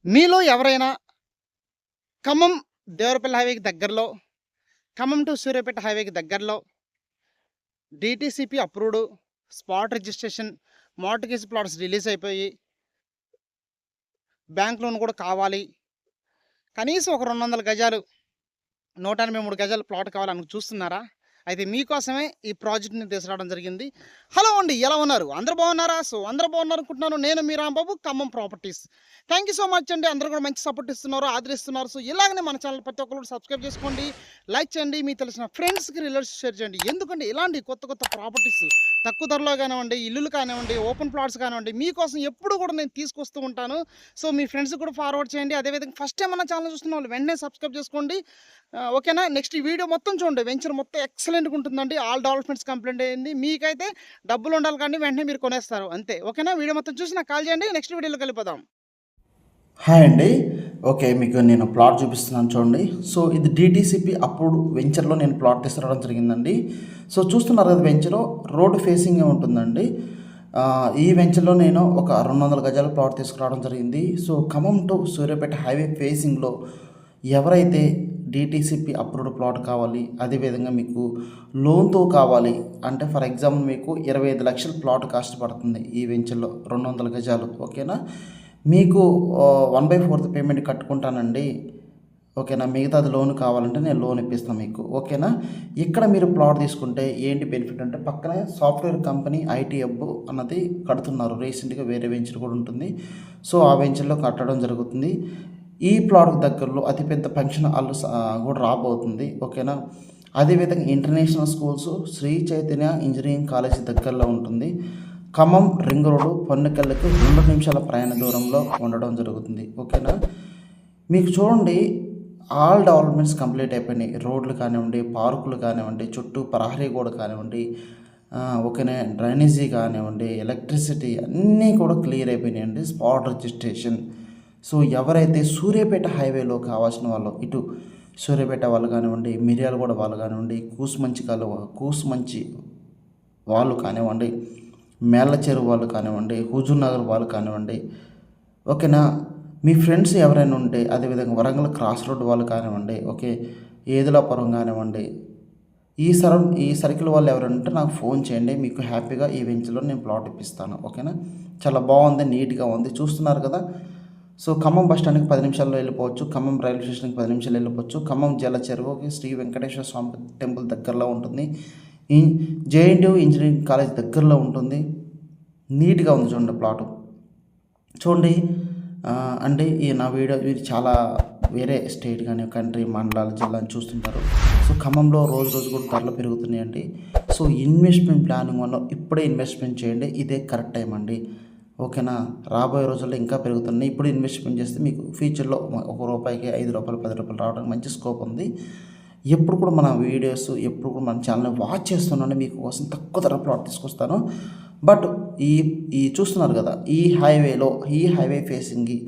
మీలో ఎవరైనా ఖమ్మం దేవరపల్లి హైవేకి దగ్గరలో, ఖమ్మం టు సూర్యాపేట హైవేకి దగ్గరలో DTCP approved spot registration mortgage plots release అయిపోయి, బ్యాంక్ లోన్ కూడా కావాలి. కనీసం ఒక 200 గజాలు, 183 గజాల ప్లాట్ కావాలని చూస్తున్నారా? అయితే మీకోసమే ఈ ప్రాజెక్ట్‌ని తీసుకురావడం జరిగింది. హలో అండి, ఎలా ఉన్నారు? అందరూ బాగున్నారా? అందరూ బాగున్నారు అనుకుంటున్నాను. నేను మీ Rambabu, Khammam properties. Thank you so much అండి. అందరూ కూడా మంచి సపోర్ట్ ఇస్తున్నారు, ఆదరిస్తున్నారు. ఇలాగనే మన ఛానల్ ప్రతి ఒక్కరు సబ్స్క్రైబ్ చేసుకోండి, లైక్ చేయండి, మీకు తెలిసిన ఫ్రెండ్స్‌కి, రిలేటివ్స్ షేర్ చేయండి. ఎందుకంటే ఇలాంటి కొత్త కొత్త ప్రాపర్టీస్ తక్కువ ధరలో కానివ్వండి, ఇల్లులు కానివ్వండి, ఓపెన్ ప్లాట్స్ కానివ్వండి, మీకోసం ఎప్పుడు కూడా నేను తీసుకొస్తూ ఉంటాను. మీ ఫ్రెండ్స్‌కి కూడా ఫార్వర్డ్ చేయండి. అదేవిధంగా ఫస్ట్ టైం మన ఛానల్ చూస్తున్న వాళ్ళు వెంటనే సబ్స్క్రైబ్ చేసుకోండి. ఓకేనా? నెక్స్ట్ ఈ వీడియో మొత్తం చూడండి. వెంచర్ మొత్తం ఎక్సలెంట్‌గా ఉంటుందండి. ఆల్ డెవలప్‌మెంట్స్ కంప్లీట్ అయింది. మీకైతే డబ్బులు ఉండాలి కానీ వెంటనే మీరు కొనేస్తారు అంతే. ఓకేనా? వీడియో మొత్తం చూసి నాకు కాల్ చేయండి. నెక్స్ట్ వీడియోలోకి వెళ్ళిపోదాం. హాయ్ అండి. ఓకే, మీకు నేను ప్లాట్ చూపిస్తున్నాను చూడండి. ఇది డీటీసీపీ అప్రూవ్డ్ వెంచర్లో నేను ప్లాట్ తీసుకురావడం జరిగిందండి. చూస్తున్నారు కదా, వెంచర్ రోడ్ ఫేసింగే ఉంటుందండి. ఈ వెంచర్లో నేను ఒక 200 గజాల ప్లాట్ తీసుకురావడం జరిగింది. ఖమ్మం టు సూర్యాపేట హైవే ఫేసింగ్లో ఎవరైతే డీటీసీపీ అప్రూవ్డ్ ప్లాట్ కావాలి, అదేవిధంగా మీకు లోన్తో కావాలి అంటే, ఫర్ ఎగ్జాంపుల్ మీకు 25 లక్షల ప్లాట్ కాస్ట్ పడుతుంది ఈ వెంచర్లో 200 గజాలు. ఓకేనా? మీకు 1/4 పేమెంట్ కట్టుకుంటానండి. ఓకేనా? మిగతాది లోన్ కావాలంటే నేను లోన్ ఇప్పిస్తాను మీకు. ఓకేనా? ఇక్కడ మీరు ప్లాట్ తీసుకుంటే ఏంటి బెనిఫిట్ అంటే, పక్కనే సాఫ్ట్వేర్ కంపెనీ ఐటీ హబ్ అన్నది కడుతున్నారు. రీసెంట్గా వేరే వెంచర్ కూడా ఉంటుంది. ఆ వెంచర్లో కట్టడం జరుగుతుంది. ఈ ప్లాట్కి దగ్గరలో అతిపెద్ద ఫంక్షన్ హాల్ కూడా రాబోతుంది. ఓకేనా? అదేవిధంగా international schools Shri Chaitanya engineering college దగ్గరలో ఉంటుంది. ఖమ్మం రింగ్ రోడ్డు పొన్నకల్లికి 2 నిమిషాల ప్రయాణ దూరంలో ఉండడం జరుగుతుంది. ఓకేనా? మీకు చూడండి, ఆల్ డెవలప్మెంట్స్ కంప్లీట్ అయిపోయినాయి. రోడ్లు కానివ్వండి, పార్కులు కానివ్వండి, చుట్టూ ప్రహరీ గోడ కానివ్వండి, ఓకేనా, డ్రైనేజీ కానివ్వండి, ఎలక్ట్రిసిటీ అన్నీ కూడా క్లియర్ అయిపోయినాయండి. Spot registration. ఎవరైతే సూర్యాపేట హైవేలో కావాల్సిన వాళ్ళు, ఇటు సూర్యాపేట వాళ్ళు కానివ్వండి, మిర్యాలగూడ వాళ్ళు కానివ్వండి, కూసుమంచి వాళ్ళు కానివ్వండి, మేళ్ళ చెరువు వాళ్ళు కానివ్వండి, హుజూర్ నగర్ వాళ్ళు కానివ్వండి, ఓకేనా, మీ ఫ్రెండ్స్ ఎవరైనా ఉంటే, అదేవిధంగా వరంగల్ క్రాస్ రోడ్ వాళ్ళు కానివ్వండి, ఓకే, ఏదులాపురం కానివ్వండి, ఈ సర్కిల్ వాళ్ళు ఎవరైనా ఉంటే నాకు ఫోన్ చేయండి. మీకు హ్యాపీగా ఈ వెంచర్లో నేను ప్లాట్ ఇప్పిస్తాను. ఓకేనా? చాలా బాగుంది, నీట్గా ఉంది. చూస్తున్నారు కదా. ఖమ్మం బస్ స్టాండ్కి 10 నిమిషాల్లో వెళ్ళిపోవచ్చు. ఖమ్మం రైల్వే స్టేషన్కి 10 నిమిషాలు వెళ్ళిపోవచ్చు. ఖమ్మం జల చెరువుకి శ్రీ వెంకటేశ్వర స్వామి టెంపుల్ దగ్గరలో ఉంటుంది. ఈ జేఎన్టీయూ ఇంజనీరింగ్ కాలేజ్ దగ్గరలో ఉంటుంది. నీట్గా ఉంది చూడండి ప్లాటు. చూడండి అంటే నా వీడియో మీరు చాలా వేరే స్టేట్ కానీ కంట్రీ, మండలాలు, జిల్లాని చూస్తుంటారు. ఖమ్మంలో రోజు రోజు కూడా ధరలు పెరుగుతున్నాయండి. ఇన్వెస్ట్మెంట్ ప్లానింగ్ వల్ల ఇప్పుడే ఇన్వెస్ట్మెంట్ చేయండి. ఇదే కరెక్ట్ టైం అండి. ఓకేనా? రాబోయే రోజుల్లో ఇంకా పెరుగుతున్నాయి. ఇప్పుడు ఇన్వెస్ట్మెంట్ చేస్తే మీకు ఫ్యూచర్లో ₹1కి ₹5, ₹10 రావడానికి మంచి స్కోప్ ఉంది. ఎప్పుడు కూడా మన వీడియోస్, ఎప్పుడు కూడా మన ఛానల్ని వాచ్ చేస్తున్నాను. మీకోసం తక్కువ ధర ప్లాట్ తీసుకొస్తాను. బట్ ఈ చూస్తున్నారు కదా, ఈ హైవే ఫేసింగ్కి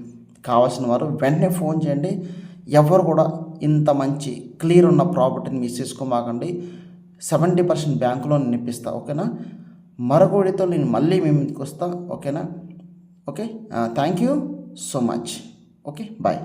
కావాల్సిన వారు వెంటనే ఫోన్ చేయండి. ఎవరు కూడా ఇంత మంచి క్లియర్ ఉన్న ప్రాపర్టీని మిస్ చేసుకోమాకండి. 70% బ్యాంకులో నేను ఇప్పిస్తాను. ఓకేనా? మరొక వీడియోతో నేను మళ్ళీ మీ ముందుకు వస్తా. ఓకేనా? Okay, thank you so much. Okay, bye.